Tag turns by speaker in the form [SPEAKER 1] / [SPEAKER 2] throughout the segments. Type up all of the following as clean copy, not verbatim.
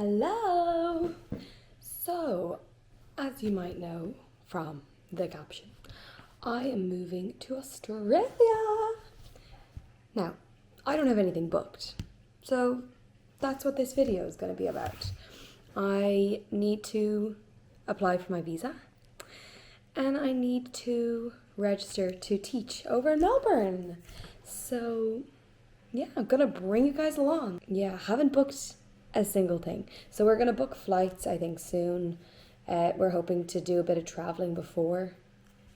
[SPEAKER 1] Hello! So, as you might know from the caption, I am moving to Australia. Now, I don't have anything booked, so that's what this video is going to be about. I need to apply for my visa and I need to register to teach over in Melbourne. So, yeah, I'm gonna bring you guys along. Yeah, haven't booked a single thing. So we're gonna book flights, I think, soon. We're hoping to do a bit of traveling before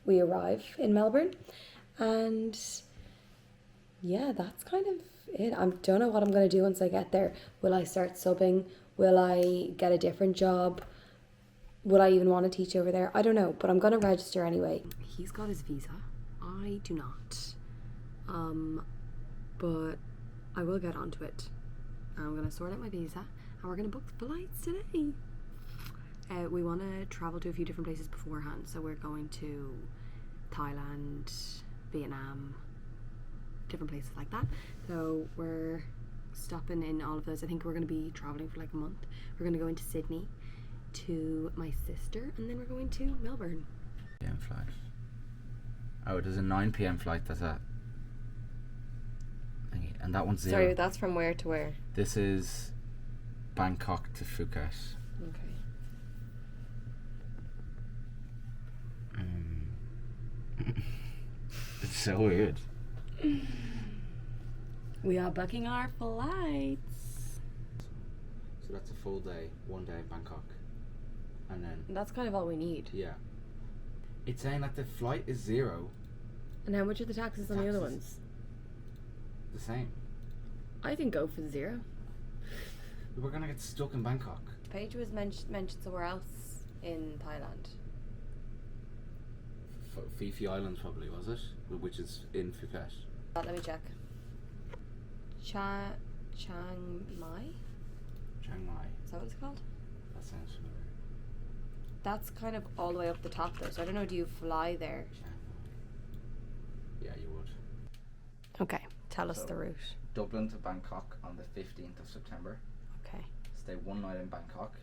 [SPEAKER 1] we arrive in Melbourne. And yeah, that's kind of it. I don't know what I'm gonna do once I get there. Will I start subbing? Will I get a different job? Will I even want to teach over there? I don't know, but I'm gonna register anyway. He's got his visa. I do not. But I will get onto it. I'm gonna sort out my visa and we're gonna book the flights today. We want to travel to a few different places beforehand, so we're going to Thailand, Vietnam, different places like that. So we're stopping in all of those. I think we're going to be traveling for like a month. We're going to go into Sydney to my sister, and then we're going to Melbourne.
[SPEAKER 2] PM flight. Oh, there's a 9 PM flight. That's a thingy, and that one's 0.
[SPEAKER 1] Sorry, that's from where to where?
[SPEAKER 2] This is Bangkok to Phuket.
[SPEAKER 1] Okay.
[SPEAKER 2] It's so weird.
[SPEAKER 1] We are booking our flights.
[SPEAKER 2] So that's a full day, 1 day in Bangkok, and then
[SPEAKER 1] That's kind of all we need.
[SPEAKER 2] yeah. It's saying that the flight is 0.
[SPEAKER 1] And how much are the taxes on the other
[SPEAKER 2] Taxes.
[SPEAKER 1] ones?
[SPEAKER 2] The same.
[SPEAKER 1] I think go for the 0.
[SPEAKER 2] We're gonna get stuck in Bangkok.
[SPEAKER 1] Paige was mentioned somewhere else in Thailand.
[SPEAKER 2] Phi Phi Islands probably, was it? Which is in Phuket.
[SPEAKER 1] Let me check. Chiang Mai?
[SPEAKER 2] Chiang Mai.
[SPEAKER 1] Is that what it's called?
[SPEAKER 2] That sounds familiar.
[SPEAKER 1] That's kind of all the way up the top though, so I don't know, do you fly there?
[SPEAKER 2] Chiang Mai. Yeah, you would.
[SPEAKER 1] Okay, tell us
[SPEAKER 2] So-
[SPEAKER 1] the route.
[SPEAKER 2] Dublin to Bangkok on the 15th of September.
[SPEAKER 1] Okay.
[SPEAKER 2] Stay 1 night in Bangkok.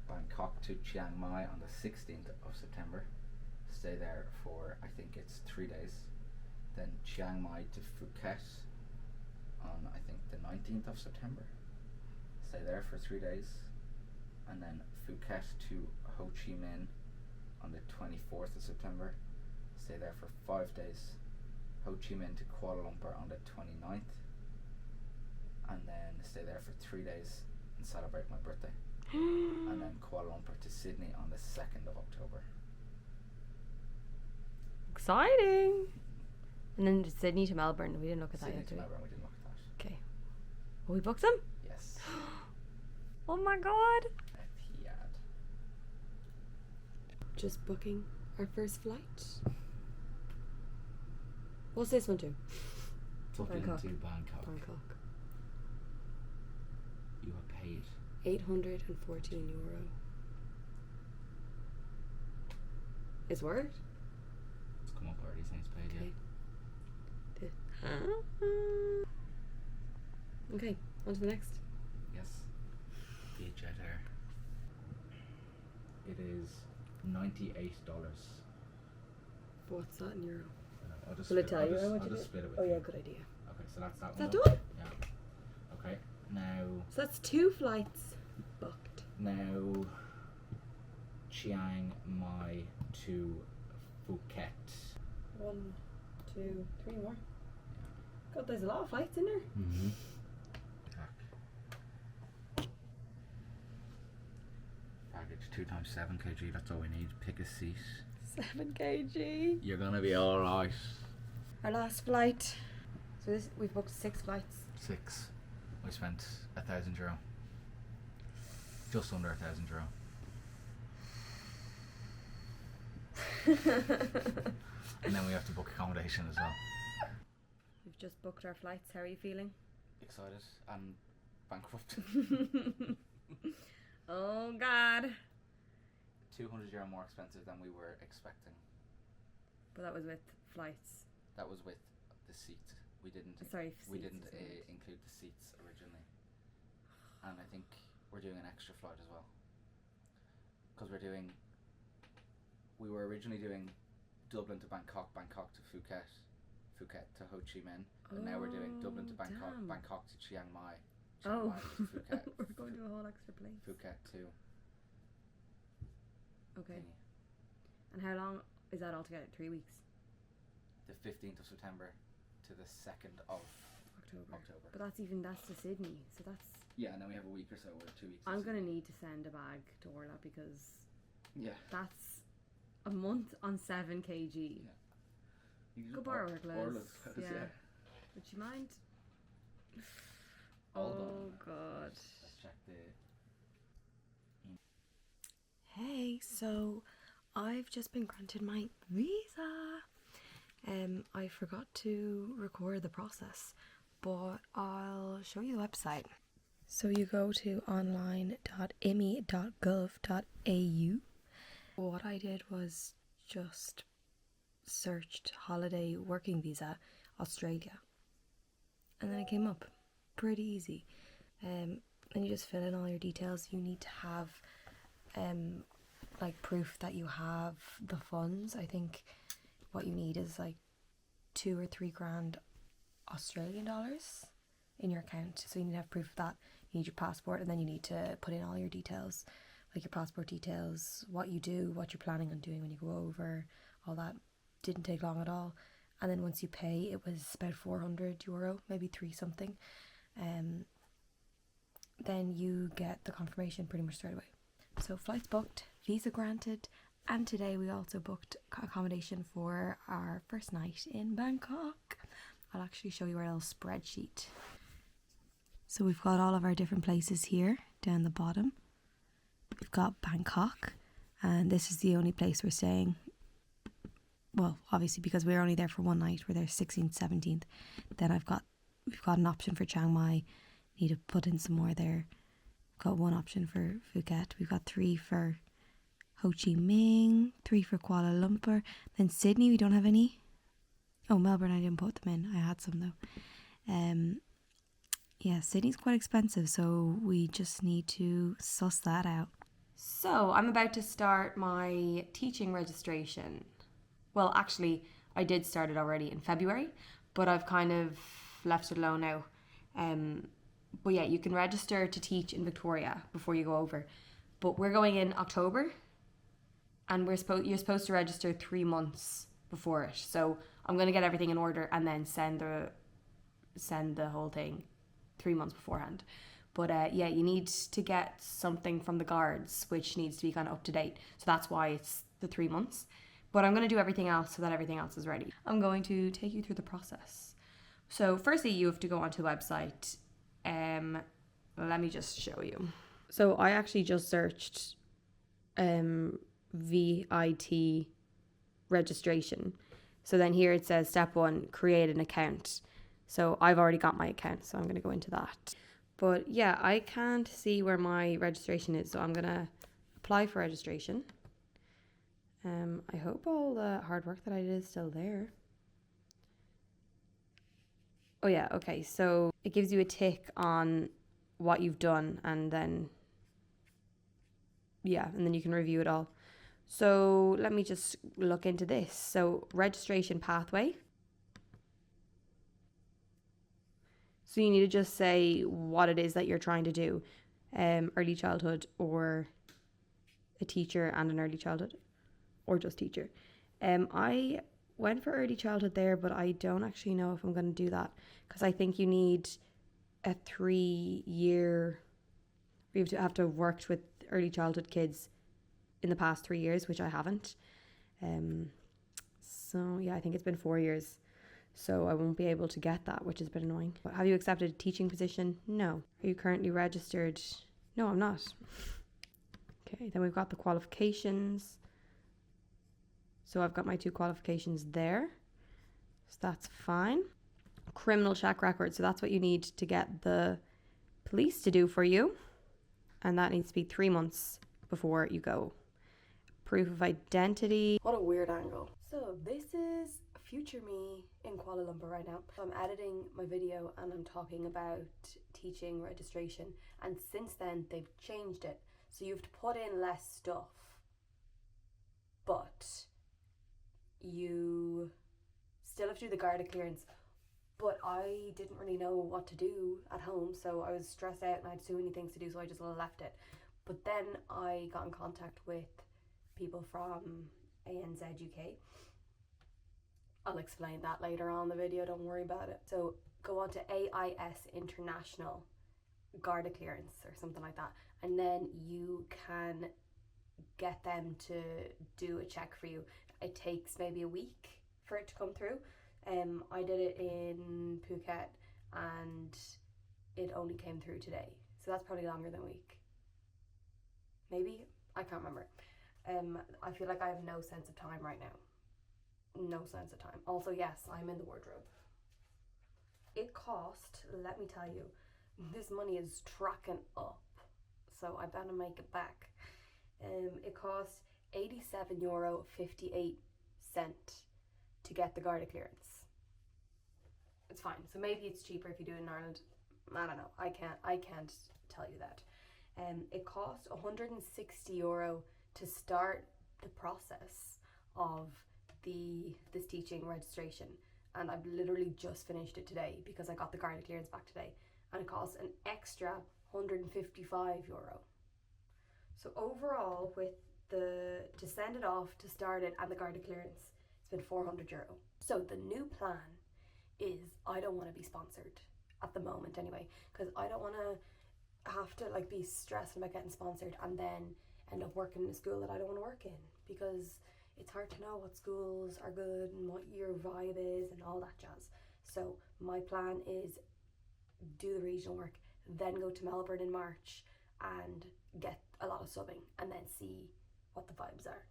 [SPEAKER 2] Bangkok to Chiang Mai on the 16th of September. Stay there for, I think it's 3 days. Then Chiang Mai to Phuket on, I think, the 19th of September. Stay there for 3 days. And then Phuket to Ho Chi Minh on the 24th of September. Stay there for 5 days. Ho Chi Minh to Kuala Lumpur on the 29th. And then stay there for 3 days and celebrate my birthday. And then Kuala Lumpur to Sydney on the 2nd of October.
[SPEAKER 1] Exciting! And then Sydney to Melbourne. We didn't look at that
[SPEAKER 2] Sydney
[SPEAKER 1] yet,
[SPEAKER 2] to
[SPEAKER 1] did we?
[SPEAKER 2] Melbourne, we didn't look at that.
[SPEAKER 1] Okay. Will we book them?
[SPEAKER 2] Yes.
[SPEAKER 1] Oh my god!
[SPEAKER 2] Etihad.
[SPEAKER 1] Just booking our first flight. What's this one to?
[SPEAKER 2] Dublin
[SPEAKER 1] Bangkok.
[SPEAKER 2] to Bangkok.
[SPEAKER 1] Bangkok.
[SPEAKER 2] You are paid.
[SPEAKER 1] €814. It's worked?
[SPEAKER 2] It's come up already since paid,
[SPEAKER 1] Okay.
[SPEAKER 2] yeah.
[SPEAKER 1] Okay, on to the next.
[SPEAKER 2] Yes. The jet air. It is $98.
[SPEAKER 1] What's that in euro?
[SPEAKER 2] I'll just
[SPEAKER 1] Will it
[SPEAKER 2] split-
[SPEAKER 1] tell
[SPEAKER 2] I'll
[SPEAKER 1] you
[SPEAKER 2] just-
[SPEAKER 1] how much
[SPEAKER 2] I'll
[SPEAKER 1] it
[SPEAKER 2] just
[SPEAKER 1] is?
[SPEAKER 2] split it with
[SPEAKER 1] Oh
[SPEAKER 2] you.
[SPEAKER 1] yeah, good idea.
[SPEAKER 2] Okay, so that's that
[SPEAKER 1] Is
[SPEAKER 2] one.
[SPEAKER 1] that
[SPEAKER 2] done?
[SPEAKER 1] done?
[SPEAKER 2] Yeah. Okay. Now
[SPEAKER 1] So that's 2 flights booked.
[SPEAKER 2] Chiang Mai to Phuket.
[SPEAKER 1] 1, 2, 3 more. God, there's a lot of flights in there.
[SPEAKER 2] Mm-hmm. Package 2 times 7 kg. That's all we need. Pick a seat.
[SPEAKER 1] 7 kg.
[SPEAKER 2] You're gonna be all right.
[SPEAKER 1] Our last flight. So this, we've booked 6 flights.
[SPEAKER 2] 6. We spent €1,000. Just under €1,000. And then we have to book accommodation as well.
[SPEAKER 1] We've just booked our flights. How are you feeling?
[SPEAKER 2] Excited and bankrupt.
[SPEAKER 1] Oh God.
[SPEAKER 2] €200 more expensive than we were expecting.
[SPEAKER 1] But that was with flights.
[SPEAKER 2] That was with the seat. We didn't.
[SPEAKER 1] Sorry,
[SPEAKER 2] We
[SPEAKER 1] seats
[SPEAKER 2] didn't
[SPEAKER 1] as well.
[SPEAKER 2] include the seats originally, and I think we're doing an extra flight as well. Because we were originally doing Dublin to Bangkok, Bangkok to Phuket, Phuket to Ho Chi Minh, and now we're doing Dublin to Bangkok,
[SPEAKER 1] damn.
[SPEAKER 2] Bangkok to Chiang Mai, Chiang Mai to Phuket,
[SPEAKER 1] We're going to a whole extra place.
[SPEAKER 2] Phuket to
[SPEAKER 1] Okay.
[SPEAKER 2] thingy.
[SPEAKER 1] And how long is that altogether? 3 weeks?
[SPEAKER 2] The 15th of September to the 2nd of October.
[SPEAKER 1] But that's to Sydney, so that's...
[SPEAKER 2] Yeah, and then we have a week or so, or 2 weeks.
[SPEAKER 1] I'm going to need to send a bag to Orla because
[SPEAKER 2] Yeah.
[SPEAKER 1] that's a month on 7 kg.
[SPEAKER 2] Yeah. You
[SPEAKER 1] Go borrow her clothes.
[SPEAKER 2] Orla's clothes, yeah.
[SPEAKER 1] Would you mind?
[SPEAKER 2] Hold
[SPEAKER 1] Oh,
[SPEAKER 2] on.
[SPEAKER 1] God.
[SPEAKER 2] Let's check the...
[SPEAKER 1] Hey, so I've just been granted my visa. I forgot to record the process, but I'll show you the website. So you go to online.imi.gov.au. What I did was just searched holiday working visa Australia, and then it came up. Pretty easy. And you just fill in all your details. You need to have like proof that you have the funds. I think what you need is like 2 or 3 grand Australian dollars in your account, so you need to have proof of that. You need your passport, and then you need to put in all your details, like your passport details, what you do, what you're planning on doing when you go over, all that. Didn't take long at all. And then once you pay, it was about €400, maybe 3 something. Then you get the confirmation pretty much straight away. So flights booked, visa granted, and today we also booked accommodation for our first night in Bangkok. I'll actually show you our little spreadsheet. So we've got all of our different places here down the bottom. We've got Bangkok, and this is the only place we're staying. Well, obviously because we're only there for one night. We're there 16th, 17th. Then we've got an option for Chiang Mai. Need to put in some more there. We've got 1 option for Phuket. We've got 3 for Ho Chi Minh, 3 for Kuala Lumpur. Then Sydney, we don't have any. Oh, Melbourne, I didn't put them in. I had some though. Yeah, Sydney's quite expensive, so we just need to suss that out. So I'm about to start my teaching registration. Well, actually, I did start it already in February, but I've kind of left it alone now. But yeah, you can register to teach in Victoria before you go over. But we're going in October, and you're supposed to register 3 months before it. So I'm going to get everything in order and then send the whole thing 3 months beforehand. But yeah, you need to get something from the guards, which needs to be kind of up to date. So that's why it's the 3 months. But I'm going to do everything else so that everything else is ready. I'm going to take you through the process. So firstly, you have to go onto the website. Let me just show you. So I actually just searched VIT registration. So then here it says step 1, create an account. So I've already got my account, so I'm going to go into that. But yeah, I can't see where my registration is, so I'm going to apply for registration. I hope all the hard work that I did is still there. Oh yeah, okay, so it gives you a tick on what you've done, and then you can review it all. So let me just look into this. So registration pathway. So you need to just say what it is that you're trying to do. Early childhood, or a teacher and an early childhood, or just teacher. I went for early childhood there, but I don't actually know if I'm going to do that, because I think you need a 3-year, you have to have worked with early childhood kids in the past 3 years, which I haven't. So yeah, I think it's been 4 years. So I won't be able to get that, which has been annoying. Have you accepted a teaching position? No. Are you currently registered? No, I'm not. Okay, then we've got the qualifications. So I've got my 2 qualifications there. So that's fine. Criminal check record. So that's what you need to get the police to do for you. And that needs to be 3 months before you go. Proof of identity. What a weird angle. So this is future me in Kuala Lumpur right now. So I'm editing my video and I'm talking about teaching registration, and since then they've changed it. So you have to put in less stuff, but you still have to do the Garda clearance. But I didn't really know what to do at home, so I was stressed out and I had so many things to do, so I just left it. But then I got in contact with people from ANZ UK. I'll explain that later on in the video, don't worry about it. So go on to AIS International Garda clearance or something like that, and then you can get them to do a check for you. It takes maybe a week for it to come through. I did it in Phuket and it only came through today, so that's probably longer than a week. Maybe, I can't remember. I feel like I have no sense of time right now. No sense of time. Also, yes, I'm in the wardrobe. It cost, let me tell you, this money is tracking up, so I better make it back. It cost €87.58 to get the Garda clearance. It's fine. So maybe it's cheaper if you do it in Ireland. I don't know. I can't tell you that. It cost €160 to start the process of this teaching registration, and I've literally just finished it today because I got the Garda clearance back today, and it costs an extra €155. So overall, with to send it off, to start it, and the Garda clearance, it's been €400. So the new plan is I don't want to be sponsored at the moment anyway, because I don't want to have to like be stressed about getting sponsored and then end up working in a school that I don't want to work in, because it's hard to know what schools are good and what your vibe is and all that jazz. So my plan is do the regional work, then go to Melbourne in March and get a lot of subbing and then see what the vibes are.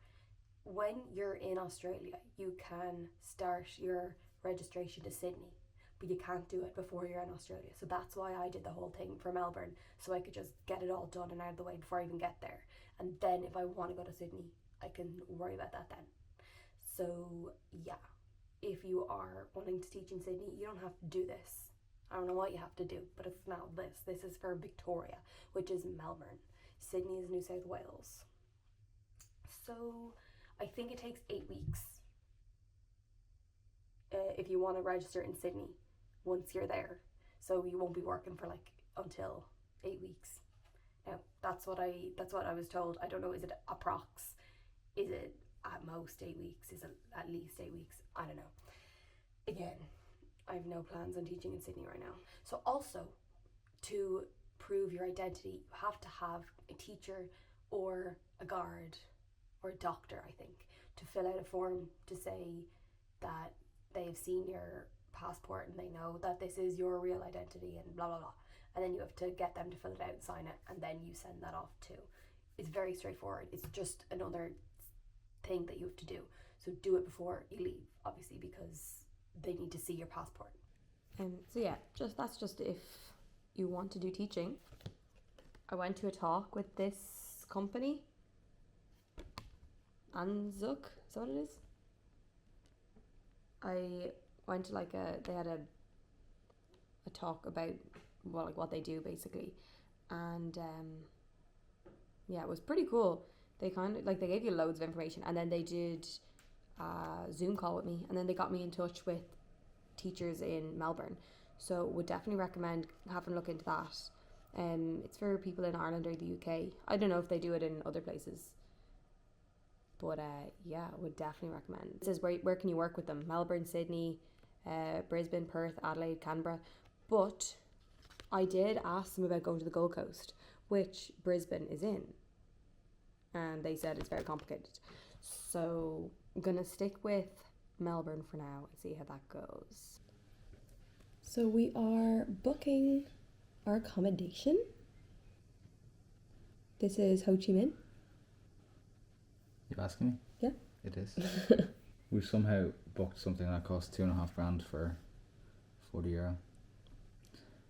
[SPEAKER 1] When you're in Australia, you can start your registration to Sydney, but you can't do it before you're in Australia. So that's why I did the whole thing for Melbourne, so I could just get it all done and out of the way before I even get there. And then if I want to go to Sydney, I can worry about that then. So yeah, if you are wanting to teach in Sydney, you don't have to do this. I don't know what you have to do, but it's not this. This is for Victoria, which is Melbourne. Sydney is New South Wales. So I think it takes 8 weeks if you want to register in Sydney once you're there. So you won't be working for like until 8 weeks. Now that's what I was told. I don't know, is it approx? Is it at most 8 weeks? Is it at least 8 weeks? I don't know. Again, I have no plans on teaching in Sydney right now. So also, to prove your identity, you have to have a teacher or a guard or a doctor, I think, to fill out a form to say that they have seen your passport and they know that this is your real identity and blah blah blah. And then you have to get them to fill it out and sign it, and then you send that off too. It's very straightforward. It's just another thing that you have to do. So do it before you leave, obviously, because they need to see your passport.
[SPEAKER 3] So yeah, that's just if you want to do teaching. I went to a talk with this company, Anzuk, is that what it is? I went to they had a talk about what they do basically, and yeah, it was pretty cool. They kind of they gave you loads of information, and then they did a Zoom call with me, and then they got me in touch with teachers in Melbourne. So would definitely recommend having a look into that. It's for people in Ireland or the UK. I don't know if they do it in other places, but yeah, would definitely recommend. It says where can you work with them? Melbourne, Sydney, Brisbane, Perth, Adelaide, Canberra. But I did ask them about going to the Gold Coast, which Brisbane is in, and they said it's very complicated. So I'm gonna stick with Melbourne for now and see how that goes.
[SPEAKER 1] So we are booking our accommodation. This is Ho Chi Minh.
[SPEAKER 2] You asking me?
[SPEAKER 1] Yeah.
[SPEAKER 2] It is. We've somehow booked something that costs $2,500 for €40.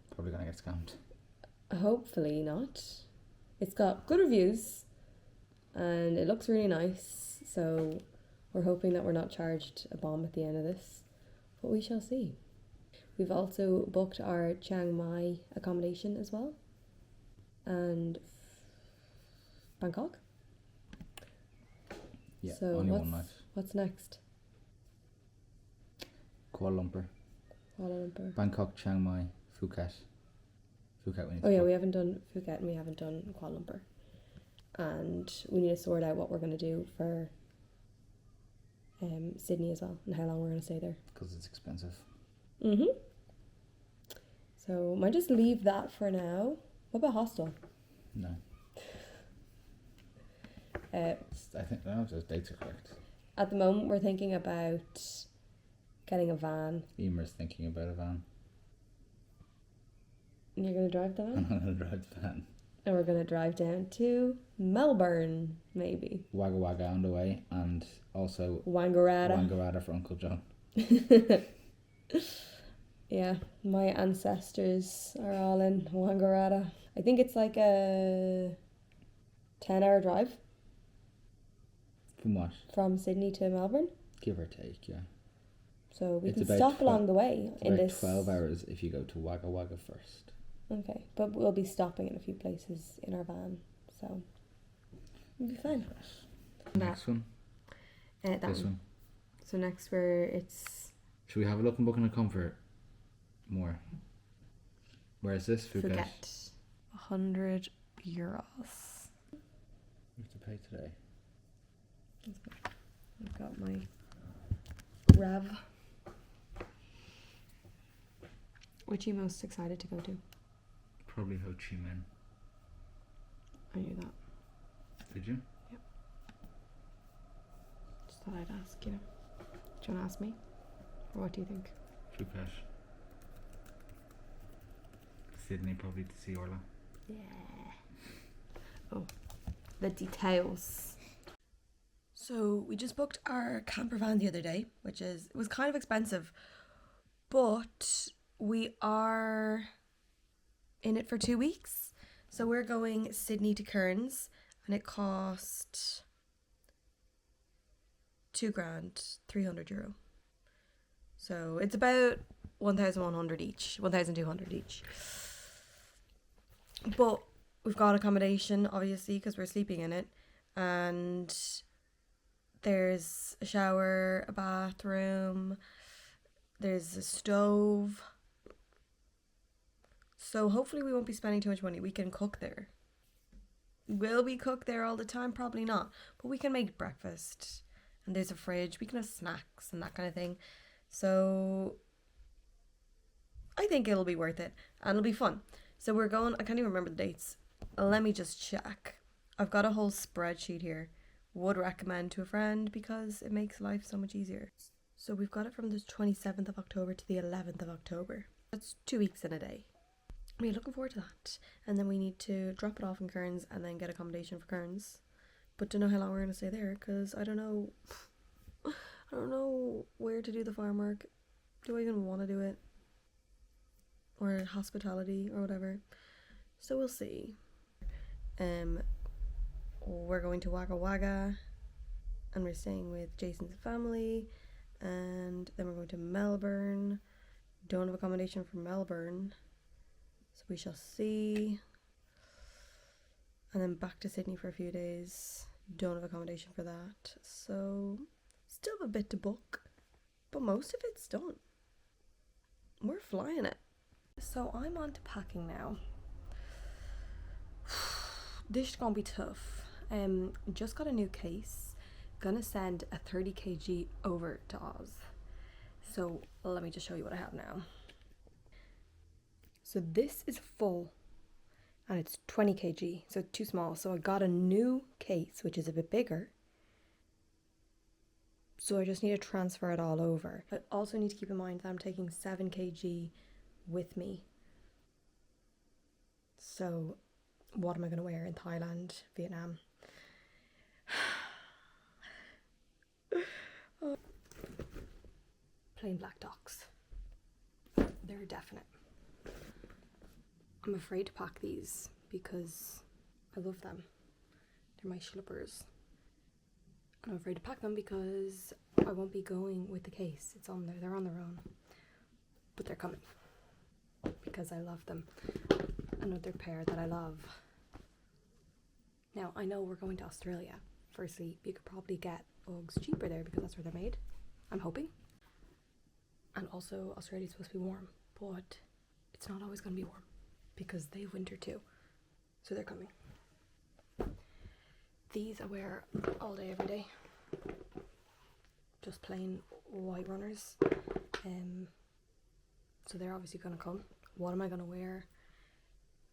[SPEAKER 2] Probably gonna get scammed.
[SPEAKER 1] Hopefully not. It's got good reviews and it looks really nice, so we're hoping that we're not charged a bomb at the end of this, but we shall see. We've also booked our Chiang Mai accommodation as well, and Bangkok.
[SPEAKER 2] Yeah,
[SPEAKER 1] So
[SPEAKER 2] only one night.
[SPEAKER 1] what's next?
[SPEAKER 2] Kuala Lumpur,
[SPEAKER 1] Kuala Lumpur.
[SPEAKER 2] Bangkok, Chiang Mai, Phuket. Phuket we need
[SPEAKER 1] Oh
[SPEAKER 2] to
[SPEAKER 1] yeah,
[SPEAKER 2] book.
[SPEAKER 1] we haven't done Phuket and we haven't done Kuala Lumpur, and we need to sort out what we're going to do for Sydney as well, and how long we're going to stay there.
[SPEAKER 2] Because it's expensive.
[SPEAKER 1] So might just leave that for now. What about hostel?
[SPEAKER 2] No.
[SPEAKER 1] Uh,
[SPEAKER 2] I think no, those dates are correct.
[SPEAKER 1] At the moment, we're thinking about getting a van.
[SPEAKER 2] Emer's thinking about a van.
[SPEAKER 1] And you're going to drive the van?
[SPEAKER 2] I'm going to drive the van.
[SPEAKER 1] And we're going to drive down to Melbourne, maybe.
[SPEAKER 2] Wagga Wagga on the way, and also
[SPEAKER 1] Wangaratta.
[SPEAKER 2] Wangaratta for Uncle John.
[SPEAKER 1] Yeah, my ancestors are all in Wangaratta. I think it's like a 10-hour drive
[SPEAKER 2] From what?
[SPEAKER 1] from Sydney to Melbourne.
[SPEAKER 2] Give or take, yeah.
[SPEAKER 1] So we
[SPEAKER 2] It's
[SPEAKER 1] can
[SPEAKER 2] about
[SPEAKER 1] stop along the way
[SPEAKER 2] It's
[SPEAKER 1] in
[SPEAKER 2] about
[SPEAKER 1] this.
[SPEAKER 2] 12 hours if you go to Wagga Wagga first.
[SPEAKER 1] Okay, but we'll be stopping in a few places in our van, so it'll be fine.
[SPEAKER 2] Next one?
[SPEAKER 1] That
[SPEAKER 2] This one.
[SPEAKER 1] So next where it's
[SPEAKER 2] Should we have a look and book in a comfort more? Where is this? Phuket.
[SPEAKER 1] Phuket. €100.
[SPEAKER 2] We have to pay today.
[SPEAKER 1] I've got my Rev. Which are you most excited to go to?
[SPEAKER 2] Probably Ho Chi Minh.
[SPEAKER 1] I knew that.
[SPEAKER 2] Did you?
[SPEAKER 1] Just thought I'd ask you. Do you want to ask me? Or what do you think?
[SPEAKER 2] Phuket. Sydney probably to see Orla.
[SPEAKER 1] Yeah. Oh, the details. So we just booked our camper van the other day, it was kind of expensive, but we are in it for 2 weeks. So we're going Sydney to Cairns, and it cost €2,000, €300. So it's about 1,100 each, 1,200 each. But we've got accommodation, obviously, because we're sleeping in it, and there's a shower, a bathroom, there's a stove. So hopefully we won't be spending too much money. We can cook there. Will we cook there all the time? Probably not. But we can make breakfast. And there's a fridge. We can have snacks and that kind of thing. So I think it'll be worth it. And it'll be fun. So we're going... I can't even remember the dates. Let me just check. I've got a whole spreadsheet here. Would recommend to a friend because it makes life so much easier. So we've got it from the 27th of October to the 11th of October. That's 2 weeks in a day. We're looking forward to that. And then we need to drop it off in Cairns and then get accommodation for Cairns. But don't know how long we're going to stay there because I don't know where to do the farm work. Do I even want to do it? Or hospitality or whatever. So we'll see. We're going to Wagga Wagga and we're staying with Jason's family, and then we're going to Melbourne. Don't have accommodation for Melbourne, so we shall see. And then back to Sydney for a few days. Don't have accommodation for that, so still have a bit to book, but most of it's done. We're flying it. So I'm on to packing now. This is gonna be tough. Just got a new case. Gonna send a 30 kg over to Oz. So let me just show you what I have now. So this is full and it's 20 kg, so it's too small. So I got a new case, which is a bit bigger. So I just need to transfer it all over. I also need to keep in mind that I'm taking 7 kg with me. So what am I going to wear in Thailand, Vietnam? Plain black docs. They're definite. I'm afraid to pack these because I love them. They're my slippers. And I'm afraid to pack them because I won't be going with the case. It's on there. They're on their own. but they're coming because I love them. Another pair that I love. Now, I know we're going to Australia. Firstly, you could probably get Uggs cheaper there because that's where they're made. I'm hoping. And also, Australia's supposed to be warm, but it's not always going to be warm because they have winter too. So they're coming. These I wear all day, every day. Just plain white runners. So they're obviously going to come. What am I going to wear?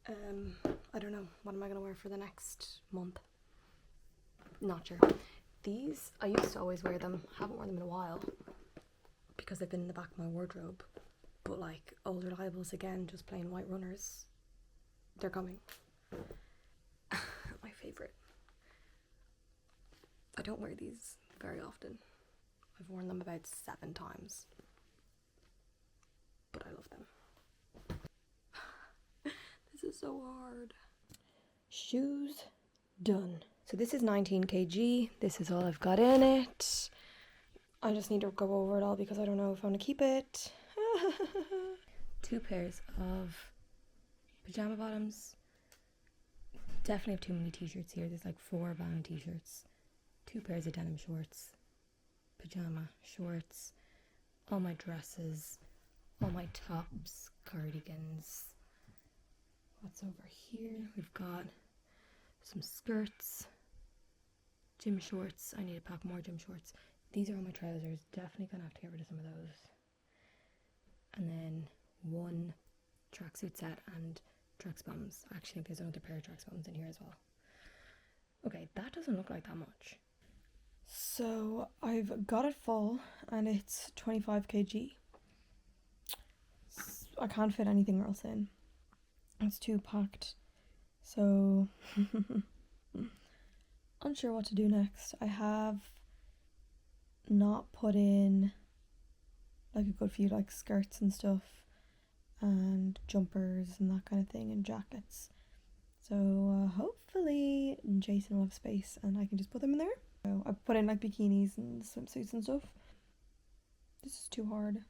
[SPEAKER 1] I don't know. What am I going to wear for the next month? Not sure. These, I used to always wear them. Haven't worn them in a while because they've been in the back of my wardrobe. But like Old Reliables again, just plain white runners. They're coming. My favourite. I don't wear these very often. I've worn them about 7 times. But I love them. This is so hard. Shoes done. So this is 19 kg. This is all I've got in it. I just need to go over it all because I don't know if I want to keep it. 2 pairs of pajama bottoms. Definitely have too many t-shirts here. There's like 4 band t-shirts. 2 pairs of denim shorts. Pajama shorts. All my dresses. All my tops. Cardigans. What's over here? We've got some skirts. Gym shorts. I need to pack more gym shorts. These are all my trousers. Definitely gonna have to get rid of some of those. And then 1 tracksuit set and trax bottoms. I actually think there's another pair of trax bottoms in here as well. Okay, that doesn't look like that much. So I've got it full and it's 25 kg. I can't fit anything else in. It's too packed. So unsure what to do next. I have not put in like a good few like skirts and stuff and jumpers and that kind of thing and jackets. So hopefully Jason will have space and I can just put them in there. So I put in like bikinis and swimsuits and stuff. This is too hard.